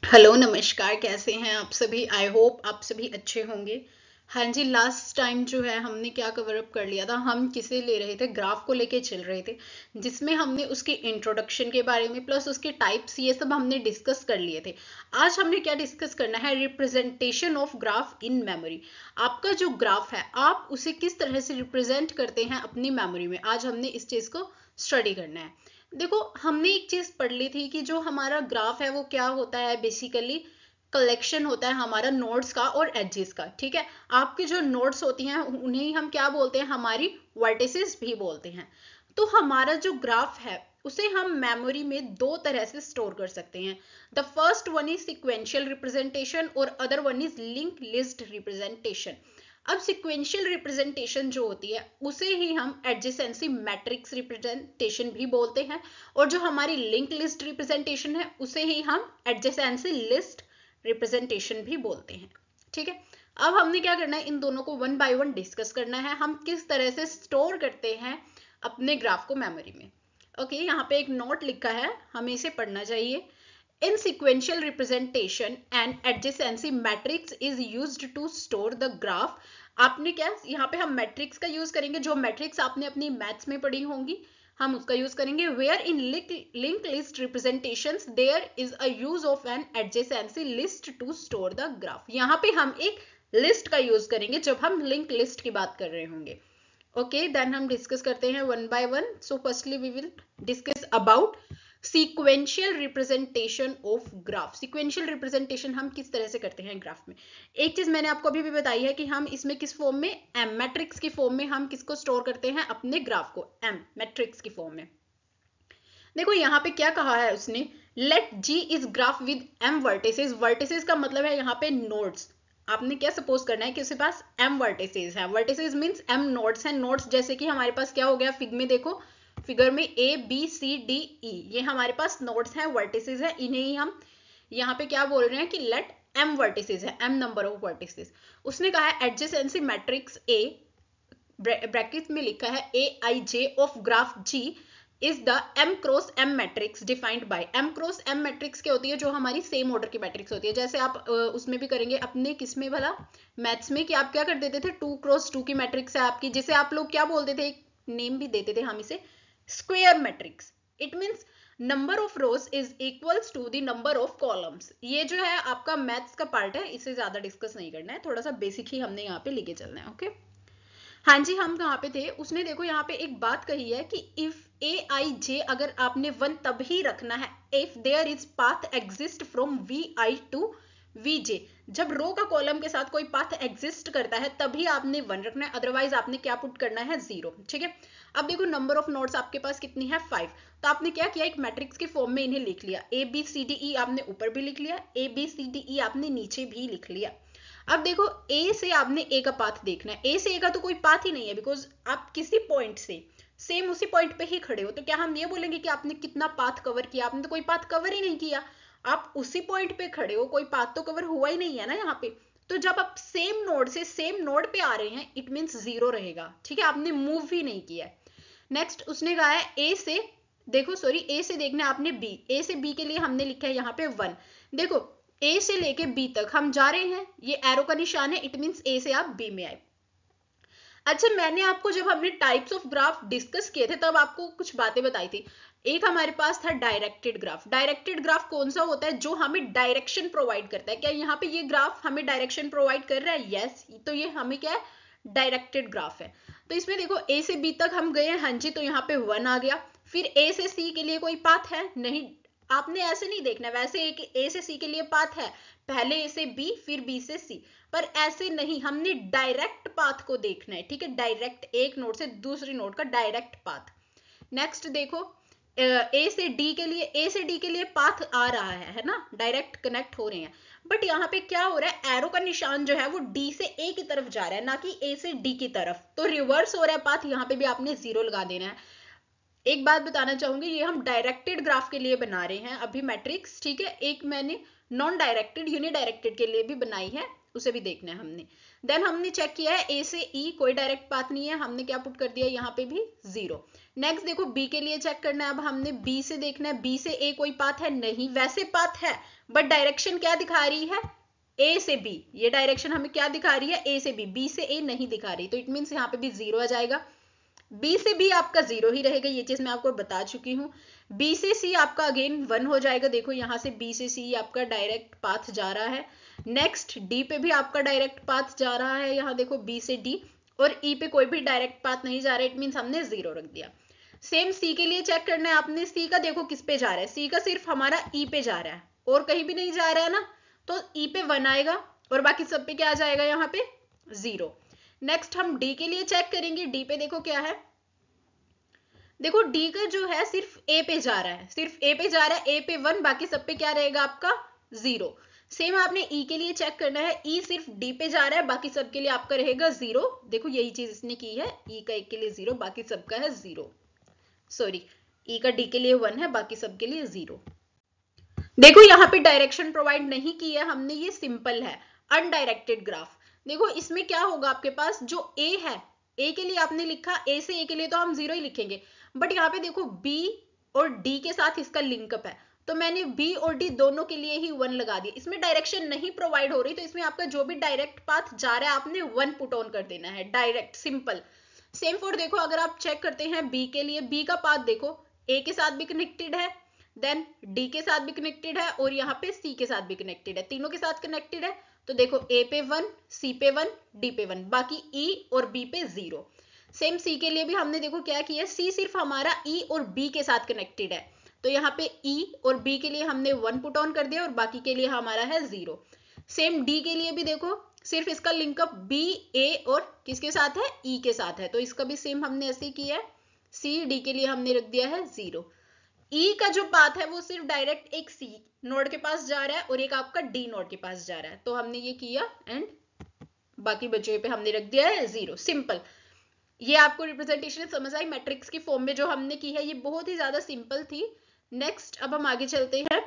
Hello नमस्कार, कैसे हैं आप सभी। आई होप आप सभी अच्छे होंगे। हाँ जी, लास्ट टाइम जो है हमने क्या कवर अप कर लिया था, हम किसे ले रहे थे, ग्राफ को लेके चल रहे थे, जिसमें हमने उसके इंट्रोडक्शन के बारे में प्लस उसके टाइप्स ये सब हमने डिस्कस कर लिए थे। आज हमने क्या डिस्कस करना है, representation of graph in memory. आपका जो ग्राफ है आप उसे किस तरह से रिप्रेजेंट करते हैं अपनी मेमोरी में, आज हमने इस चीज को स्टडी करना है। देखो, हमने एक चीज पढ़ ली थी कि जो हमारा ग्राफ है वो क्या होता है, बेसिकली कलेक्शन होता है हमारा नोड्स का और एजेस का। ठीक है, आपकी जो नोड्स होती हैं उन्हें हम क्या बोलते हैं, हमारी वर्टिसेस भी बोलते हैं। तो हमारा जो ग्राफ है उसे हम मेमोरी में दो तरह से स्टोर कर सकते हैं। The first one is sequential representation और other one is link list representation. अब सिक्वेंशियल रिप्रेजेंटेशन जो होती है उसे ही हम एडजेसेंसी मैट्रिक्स रिप्रेजेंटेशन भी बोलते हैं, और जो हमारी लिंक लिस्ट रिप्रेजेंटेशन है उसे ही हम एडजेसेंसी लिस्ट रिप्रेजेंटेशन भी बोलते हैं। ठीक है, अब हमने क्या करना है, इन दोनों को वन बाय वन डिस्कस करना है, हम किस तरह से स्टोर करते हैं अपने ग्राफ को मेमोरी में। ओके, यहाँ पे एक नोट लिखा है, हमें इसे पढ़ना चाहिए। In sequential representation, an adjacency matrix is used to store the graph। आपने क्या, यहाँ पे हम मैट्रिक्स का यूज करेंगे, जो मैट्रिक्स आपने अपनी मैथ्स में पढ़ी होंगी हम उसका यूज करेंगे। Where in link list representations there is a use of an adjacency list to store the graph. यहाँ पे हम एक लिस्ट का यूज करेंगे जब हम लिंक लिस्ट की बात कर रहे होंगे। ओके, देन हम डिस्कस करते हैं one by one. So firstly we will discuss about sequential representation of graph. Sequential representation हम किस तरह से करते हैं ग्राफ में। एक चीज मैंने आपको अभी भी बताई है कि हम इसमें किस फॉर्म में, एम मैट्रिक्स की फॉर्म में हम किसको स्टोर करते हैं, अपने ग्राफ को एम मैट्रिक्स की फॉर्म में। देखो यहाँ पे क्या कहा है उसने, let G is graph with M vertices. Vertices का मतलब है यहाँ पे नोड्स। आपने क्या सपोज करना है कि उसके पास एम वर्टिसेस है। वर्टिसेस मींस एम नोड्स हैं। नोड्स जैसे कि हमारे पास क्या हो गया, फिग में देखो, फिगर में A B C D E, ये हमारे पास नोड्स हैं, वर्टिसेस हैं। इन्हें ही हम यहाँ पे क्या बोल रहे हैं कि लेट एम वर्टिसेस है, एम नंबर ऑफ वर्टिसेस। उसने कहा है एडजेसेंसी मैट्रिक्स ए, ब्रैकेट में लिखा है A I J of graph G is the M cross M matrix defined by. M cross M matrix क्या होती है, जो हमारी सेम ऑर्डर की मैट्रिक्स होती है। जैसे आप उसमें भी करेंगे अपने किसमें भला, मैथ्स में, कि आप क्या कर देते थे, 2x2 की मैट्रिक्स है आपकी, जिसे आप लोग क्या बोलते थे, एक नेम भी देते थे हम इसे, square matrix. It means number of rows is equals to the number of columns. ये जो है आपका मैथ्स का पार्ट है, इसे ज्यादा डिस्कस नहीं करना है, थोड़ा सा बेसिक ही हमने यहाँ पे लेके चलना है। ओके हाँ जी, हम कहाँ पे थे, उसने देखो यहाँ पे एक बात कही है कि इफ ए आई जे, अगर आपने वन तब ही रखना है if there is path exist from V I to V J. जब रो का कॉलम के साथ कोई पाथ एग्जिस्ट करता है तभी आपने वन रखना है, अदरवाइज आपने क्या पुट करना है, जीरो। ठीक है, अब देखो नंबर ऑफ नोड्स आपके पास कितनी है, 5। तो आपने क्या किया, एक मैट्रिक्स के फॉर्म में इन्हें लिख लिया, A B C D E आपने ऊपर भी लिख लिया, A B C D E आपने नीचे भी लिख लिया। अब देखो ए से आपने ए का पाथ देखना है, ए से ए का तो कोई पाथ ही नहीं है, बिकॉज आप किसी पॉइंट से सेम उसी पॉइंट पे ही खड़े हो, तो क्या हम ये बोलेंगे कि आपने कितना पाथ कवर किया, आपने तो कोई पाथ कवर ही नहीं किया। आप उसी पॉइंट पे खड़े हो, कोई पाथ तो कवर हुआ ही नहीं है ना यहाँ पे। तो जब आप सेम नोड से सेम नोड पे आ रहे हैं, इट मीन्स जीरो रहेगा। ठीक है, आपने मूव ही नहीं किया है। नेक्स्ट उसने कहा है ए से, देखो सॉरी, ए से देखना है आपने बी, ए से बी के लिए हमने लिखा है यहाँ पे 1। देखो ए से लेके बी तक हम जा रहे हैं, ये एरो का निशान है, इट मींस ए से आप बी में आए। अच्छा, मैंने आपको जब हमने टाइप्स ऑफ ग्राफ डिस्कस किए थे तब आपको कुछ बातें बताई थी। एक हमारे पास था डायरेक्टेड ग्राफ। डायरेक्टेड ग्राफ कौन सा होता है, जो हमें डायरेक्शन प्रोवाइड करता है। क्या यहाँ पे ये ग्राफ हमें डायरेक्शन प्रोवाइड कर रहा है, यस, तो ये हमें क्या है, डायरेक्टेड ग्राफ है। तो इसमें देखो ए से बी तक हम गए हैं, हाँ जी, तो यहाँ पे 1 आ गया। फिर ए से सी के लिए कोई पाथ है नहीं, आपने ऐसे नहीं देखना, वैसे एक ए से सी के लिए पाथ है, पहले ए से बी फिर बी से सी, पर ऐसे नहीं, हमने डायरेक्ट पाथ को देखना है। ठीक है, डायरेक्ट, एक नोड से दूसरी नोड का डायरेक्ट पाथ। नेक्स्ट देखो ए से डी के लिए, ए से डी के लिए पाथ आ रहा है ना, डायरेक्ट कनेक्ट हो रहे हैं। बट यहाँ पे क्या हो रहा है, एरो का निशान जो है वो डी से ए की तरफ जा रहा है, ना कि ए से डी की तरफ, तो रिवर्स हो रहा है पाथ, यहाँ पे भी आपने जीरो लगा देना है। एक बात बताना चाहूंगी, ये हम डायरेक्टेड ग्राफ के लिए बना रहे हैं अभी मैट्रिक्स। ठीक है, एक मैंने नॉन डायरेक्टेड यूनिडायरेक्टेड के लिए भी बनाई है, उसे भी देखना है हमने। देन हमने चेक किया है ए से ई कोई डायरेक्ट पाथ नहीं है, हमने क्या पुट कर दिया, यहाँ पे भी जीरो। नेक्स्ट देखो बी के लिए चेक करना है, अब हमने बी से देखना है, बी से ए कोई पाथ है नहीं, वैसे पाथ है बट डायरेक्शन क्या दिखा रही है, ए से बी। ये डायरेक्शन हमें क्या दिखा रही है, ए से बी, बी से ए नहीं दिखा रही, तो इट मीन्स यहाँ पे भी 0 आ जाएगा। बी से बी आपका 0 ही रहेगा, ये चीज मैं आपको बता चुकी हूँ। बी से सी आपका अगेन 1 हो जाएगा, देखो यहाँ से बी से सी आपका डायरेक्ट पाथ जा रहा है। नेक्स्ट डी पे भी आपका डायरेक्ट पाथ जा रहा है, यहाँ देखो बी से डी, और ई पे कोई भी डायरेक्ट पाथ नहीं जा रहा है, इट मीन्स हमने 0 रख दिया। सेम सी के लिए चेक करना है आपने, सी का देखो किस पे जा रहा है, सी का सिर्फ हमारा ई पे जा रहा है और कहीं भी नहीं जा रहा है ना, तो ई पे 1 आएगा और बाकी सब पे क्या आ जाएगा, यहाँ पे 0। नेक्स्ट हम डी के लिए चेक करेंगे, डी पे देखो क्या है, देखो डी का जो है सिर्फ ए पे जा रहा है, सिर्फ ए पे जा रहा है, ए पे 1, बाकी सब पे क्या रहेगा आपका 0। सेम आपने ई के लिए चेक करना है, ई सिर्फ डी पे जा रहा है, बाकी सब के लिए आपका रहेगा 0। देखो यही चीज इसने की है, ई का एक के लिए 0, बाकी सबका है 0, सॉरी ई का डी के लिए 1 है, बाकी सब के लिए 0। देखो यहाँ पे डायरेक्शन प्रोवाइड नहीं की है हमने, ये सिंपल है अनडायरेक्टेड ग्राफ। देखो इसमें क्या होगा, आपके पास जो ए है, ए के लिए आपने लिखा, ए से ए के लिए तो हम 0 ही लिखेंगे, बट यहाँ पे देखो बी और डी के साथ इसका लिंकअप है, तो मैंने बी और डी दोनों के लिए ही 1 लगा दिया। इसमें डायरेक्शन नहीं प्रोवाइड हो रही, तो इसमें आपका जो भी डायरेक्ट पाथ जा रहा है आपने 1 पुट ऑन कर देना है, डायरेक्ट सिंपल। सेम फॉर देखो अगर आप चेक करते हैं बी के लिए, बी का पाथ देखो ए के साथ भी कनेक्टेड है, देन डी के साथ भी कनेक्टेड है, और यहाँ पे सी के साथ भी कनेक्टेड है, तीनों के साथ कनेक्टेड है। तो देखो ए पे 1, सी पे 1, डी पे 1, बाकी ई और बी पे 0। सेम सी के लिए भी हमने देखो क्या किया, सी सिर्फ हमारा ई और बी के साथ कनेक्टेड है, तो यहाँ पे ई और बी के लिए हमने 1 पुट ऑन कर दिया और बाकी के लिए हमारा है 0। सेम डी के लिए भी देखो सिर्फ इसका लिंकअप बी ए और किसके साथ है, ई के साथ है, तो इसका भी सेम हमने ऐसे किया है, सी डी के लिए हमने रख दिया है 0। ई का जो पाथ है वो सिर्फ डायरेक्ट एक सी नोड के पास जा रहा है और एक आपका डी नोड के पास जा रहा है, तो हमने ये किया एंड बाकी बचे पे हमने रख दिया है 0, सिंपल। ये आपको रिप्रेजेंटेशन समझ आई, मैट्रिक्स की फॉर्म में जो हमने की है ये बहुत ही ज्यादा सिंपल थी। नेक्स्ट अब हम आगे चलते हैं,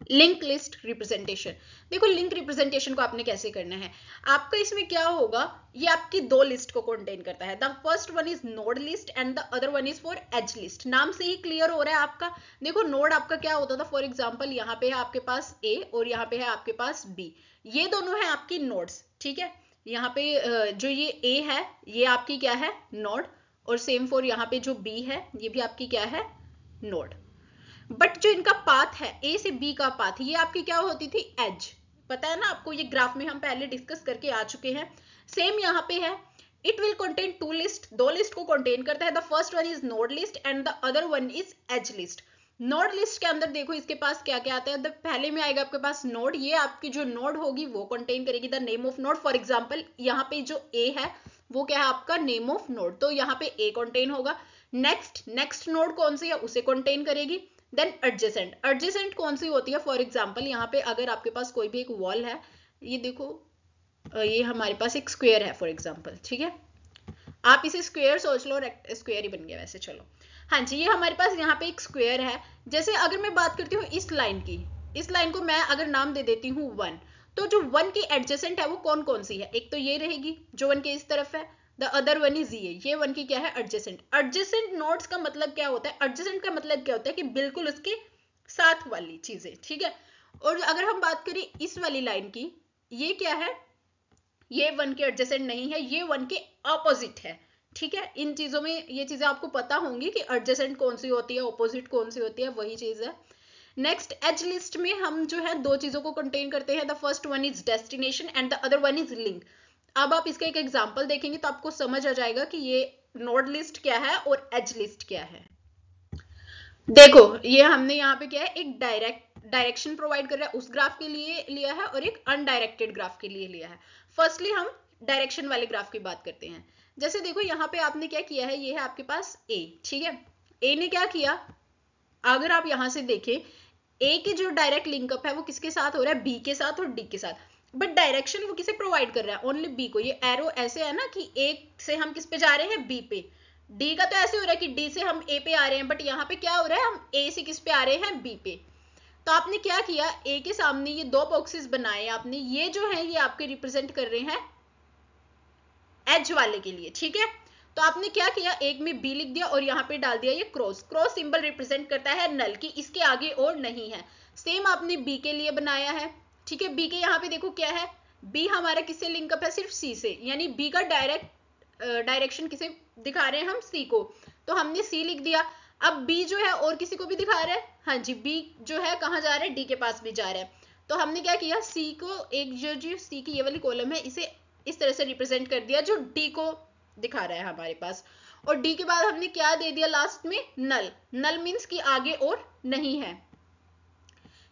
लिंक लिस्ट रिप्रेजेंटेशन। देखो लिंक रिप्रेजेंटेशन को आपने कैसे करना है, आपका इसमें क्या होगा, ये आपकी 2 लिस्ट को कंटेन करता है। The first one is node list and the other one is for edge list. नाम से ही क्लियर हो रहा है आपका। देखो नोड आपका क्या होता था, फॉर एग्जांपल यहाँ पे है आपके पास ए और यहाँ पे है आपके पास बी, ये दोनों है आपकी नोड्स, ठीक है। यहाँ पे जो ये ए है ये आपकी क्या है, नोड, और सेम फॉर यहाँ पे जो बी है ये भी आपकी क्या है, नोड। बट जो इनका पाथ है, ए से बी का पाथ, ये आपकी क्या होती थी, एज। पता है ना आपको, ये ग्राफ में हम पहले डिस्कस करके आ चुके हैं। सेम यहाँ पे है, it will contain 2 list, 2 list को कंटेन करता है। The first one is node list and the other one is edge list. Node list के अंदर देखो इसके पास क्या क्या आता है, द पहले में आएगा आपके पास नोड, ये आपकी जो नोड होगी वो कंटेन करेगी the name of node. For example यहाँ पे जो ए है वो क्या है आपका नेम ऑफ नोड, तो यहाँ पे ए कंटेन होगा। नेक्स्ट नोड कौन सी है उसे कंटेन करेगी। देन एडजेसेंट, एडजेसेंट कौन सी होती है, फॉर एग्जांपल यहाँ पे अगर आपके पास कोई भी एक वॉल है, ये देखो ये हमारे पास एक स्क्वायर है फॉर एग्जांपल, ठीक है, आप इसे स्क्वायर सोच लो, स्क्वायर ही बन गया वैसे, चलो हाँ जी, ये हमारे पास यहाँ पे एक स्क्वायर है। जैसे अगर मैं बात करती हूँ इस लाइन की, इस लाइन को मैं अगर नाम दे देती हूँ 1, तो जो 1 की एडजेसेंट है वो कौन कौन सी है, एक तो ये रहेगी जो 1 के इस तरफ है, द अदर वन इज ये 1 की क्या है, एडजेसेंट। एडजेसेंट नोड्स का मतलब क्या होता है, एडजेसेंट का मतलब क्या होता है कि बिल्कुल उसके साथ वाली चीजें, ठीक है। और अगर हम बात करें इस वाली लाइन की, ये क्या है, ये 1 के एडजेसेंट नहीं है, ये 1 के ऑपोजिट है, ठीक है। इन चीजों में ये चीजें आपको पता होंगी कि एडजेसेंट कौन सी होती है, ऑपोजिट कौन सी होती है, वही चीज है। नेक्स्ट एज लिस्ट में हम जो है 2 चीजों को कंटेन करते हैं, the first one is destination and the other one is link. अब आप इसका एक एग्जांपल देखेंगे तो आपको समझ आ जाएगा कि ये नोड लिस्ट क्या है और एज लिस्ट क्या है। देखो ये हमने यहाँ पे क्या है, एक डायरेक्शन प्रोवाइड कर रहा है, उस ग्राफ के लिए लिया है और एक अनडायरेक्टेड ग्राफ के लिए लिया है। फर्स्टली हम डायरेक्शन वाले ग्राफ की बात करते हैं। जैसे देखो यहाँ पे आपने क्या किया है, ये है आपके पास ए, ठीक है। ए ने क्या किया, अगर आप यहां से देखें, ए के जो डायरेक्ट लिंकअप है वो किसके साथ हो रहा है, बी के साथ और डी के साथ, बट डायरेक्शन वो किसे प्रोवाइड कर रहा है, ओनली बी को। ये एरो ऐसे है ना कि ए से हम किस पे जा रहे हैं, बी पे। डी का तो ऐसे हो रहा है कि डी से हम ए पे आ रहे हैं, बट यहाँ पे क्या हो रहा है, हम ए से किस पे आ रहे हैं, बी पे। तो आपने क्या किया, ए के सामने ये 2 बॉक्सेस बनाए आपने, ये जो है ये आपके रिप्रेजेंट कर रहे हैं एज वाले के लिए, ठीक है। तो आपने क्या किया, एक में बी लिख दिया और यहाँ पे डाल दिया ये क्रॉस। क्रॉस सिंबल रिप्रेजेंट करता है नल की, इसके आगे और नहीं है। सेम आपने बी के लिए बनाया है, ठीक है। बी के यहाँ पे देखो क्या है, बी हमारा किससे लिंकअप है, सिर्फ सी से, यानी बी का डायरेक्शन किसे दिखा रहे हैं हम, सी को, तो हमने सी लिख दिया। अब बी जो है और किसी को भी दिखा रहा है, हाँ जी, बी जो है कहाँ जा रहा है, डी के पास भी जा रहा है, तो हमने क्या किया, सी को एक जो सी की ये वाली कॉलम है इसे इस तरह से रिप्रेजेंट कर दिया जो डी को दिखा रहा है हमारे पास, और डी के बाद हमने क्या दे दिया लास्ट में, नल। नल मीन्स कि आगे और नहीं है।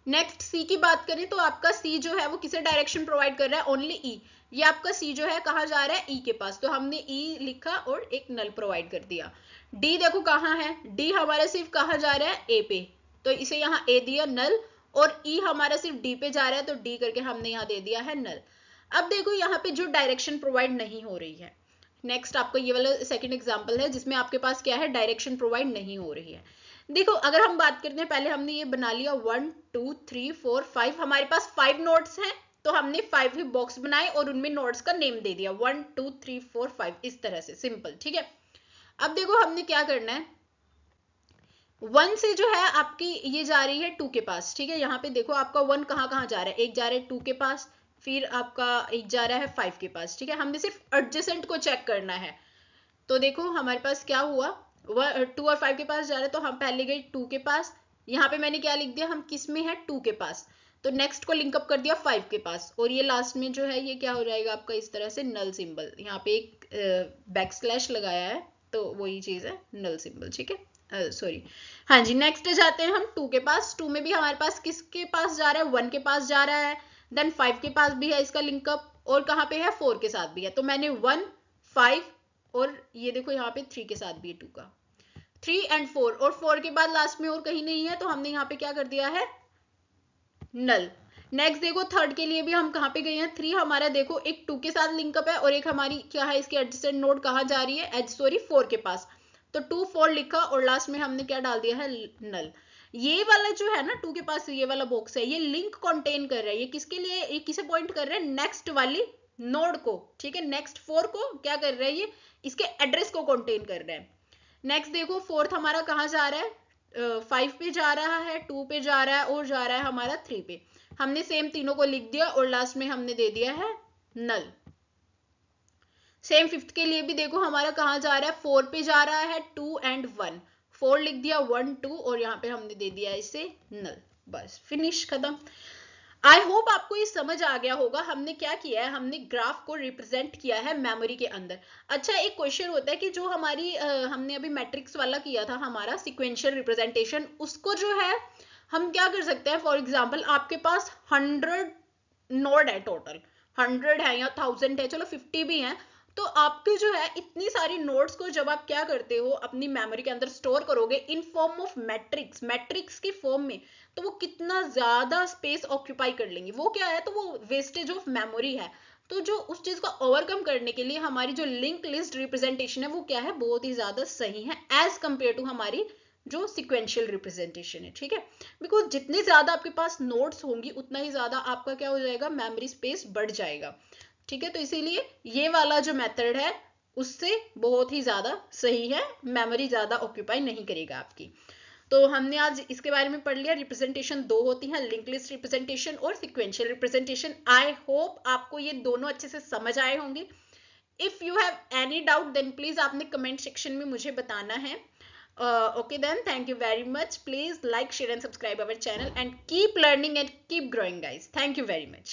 नेक्स्ट सी की बात करें तो आपका सी जो है वो किसे डायरेक्शन प्रोवाइड कर रहा है, ओनली ई। ये आपका सी जो है कहाँ जा रहा है, ई के पास, तो हमने ई लिखा और एक नल प्रोवाइड कर दिया। डी देखो कहाँ है, डी हमारा सिर्फ कहाँ जा रहा है, ए पे, तो इसे यहाँ ए दिया नल, और ई हमारा सिर्फ डी पे जा रहा है तो डी करके हमने यहाँ दे दिया है नल। अब देखो यहाँ पे जो डायरेक्शन प्रोवाइड नहीं हो रही है, नेक्स्ट आपको ये वाला सेकंड एग्जांपल है जिसमें आपके पास क्या है, डायरेक्शन प्रोवाइड नहीं हो रही है। देखो अगर हम बात करते हैं, पहले हमने ये बना लिया 1 2 3 4 5, हमारे पास 5 नोड्स हैं, तो हमने 5 ही बॉक्स बनाए और उनमें नोड्स का नेम दे दिया 1 2 3 4 5, इस तरह से सिंपल, ठीक है। अब देखो हमने क्या करना है, 1 से जो है आपकी ये जा रही है 2 के पास, ठीक है। यहाँ पे देखो आपका 1 कहाँ कहाँ जा रहा है, एक जा रहा है 2 के पास, फिर आपका एक जा रहा है 5 के पास, ठीक है। हमने सिर्फ एडजेसेंट को चेक करना है, तो देखो हमारे पास क्या हुआ, 2 और 5 के पास जा रहे हैं, तो हम पहले गए 2 के पास, यहाँ पे मैंने क्या लिख दिया, हम किस में है, 2 के पास, तो नेक्स्ट को लिंकअप कर दिया 5 के पास, और ये लास्ट में जो है ये क्या हो जाएगा आपका, इस तरह से नल सिंबल, यहाँ पे एक बैकस्लैश लगाया है तो वही चीज है नल सिंबल, ठीक है, सॉरी, हाँ जी। नेक्स्ट जाते हैं हम 2 के पास, 2 में भी हमारे पास किसके पास जा रहा है, 1 के पास जा रहा है, देन 5 के पास भी है इसका लिंकअप, और कहाँ पे है, 4 के साथ भी है, तो मैंने 1 5 और ये देखो यहाँ पे 3 के साथ भी है 2 का, 3 एंड 4, और 4 के बाद लास्ट में और कहीं नहीं है, तो हमने यहाँ पे क्या कर दिया है, नल। नेक्स्ट देखो थर्ड के लिए भी हम कहाँ पे गए हैं, 3 हमारा देखो एक 2 के साथ लिंकअप है, और एक हमारी क्या है, इसकी एडजेसेंट नोड कहाँ जा रही है, सॉरी 4 के पास, तो 2 4 लिखा और लास्ट में हमने क्या डाल दिया है, नल। ये वाला जो है ना 2 के पास ये वाला बॉक्स है, ये लिंक कंटेन कर रहा है, ये किसके लिए, ये किसे पॉइंट कर रहा है, नेक्स्ट वाली नोड को, ठीक है। नेक्स्ट 4 को क्या कर रहा है, ये इसके एड्रेस को कंटेन कर रहा है। नेक्स्ट देखो फोर्थ हमारा कहाँ जा रहा है, 5 पे जा रहा है, 2 पे जा रहा है, और जा रहा है हमारा 3 पे, हमने सेम तीनों को लिख दिया और लास्ट में हमने दे दिया है नल। सेम फिफ्थ के लिए भी देखो हमारा कहाँ जा रहा है, 4 पे जा रहा है, 2 एंड 1, 4 लिख दिया, 1 2, और यहाँ पे हमने दे दिया इसे नल, बस फिनिश, खत्म। आई होप आपको ये समझ आ गया होगा, हमने क्या किया है, हमने ग्राफ को रिप्रेजेंट किया है मेमोरी के अंदर। अच्छा एक क्वेश्चन होता है कि जो हमारी हमने अभी मैट्रिक्स वाला किया था हमारा सिक्वेंशियल रिप्रेजेंटेशन, उसको जो है हम क्या कर सकते हैं, फॉर एग्जाम्पल आपके पास 100 नोड है, टोटल 100 है या 1000 है, चलो 50 भी है, तो आपके जो है इतनी सारी नोड्स को जब आप क्या करते हो अपनी मेमोरी के अंदर स्टोर करोगे इन फॉर्म ऑफ मैट्रिक्स की फॉर्म में, तो वो कितना ज्यादा स्पेस ऑक्यूपाई कर लेंगे, वो क्या है, तो वो वेस्टेज ऑफ मेमोरी है। तो जो उस चीज को ओवरकम करने के लिए हमारी जो लिंक लिस्ट रिप्रेजेंटेशन है वो क्या है, बहुत ही ज्यादा सही है एज कंपेयर टू हमारी जो सिक्वेंशियल रिप्रेजेंटेशन है, ठीक है। बिकॉज जितने ज्यादा आपके पास नोड्स होंगी उतना ही ज्यादा आपका क्या हो जाएगा, मेमोरी स्पेस बढ़ जाएगा, ठीक है। तो इसीलिए ये वाला जो मेथड है उससे बहुत ही ज्यादा सही है, मेमोरी ज्यादा ऑक्यूपाई नहीं करेगा आपकी। तो हमने आज इसके बारे में पढ़ लिया, रिप्रेजेंटेशन दो होती है, लिंक लिस्ट रिप्रेजेंटेशन और सिक्वेंशियल रिप्रेजेंटेशन। आई होप आपको ये दोनों अच्छे से समझ आए होंगे। If you have any doubt then please आपने कमेंट सेक्शन में मुझे बताना है। Okay then, thank you very much. Please like, share and subscribe our channel and keep learning and keep growing guys. Thank you very much.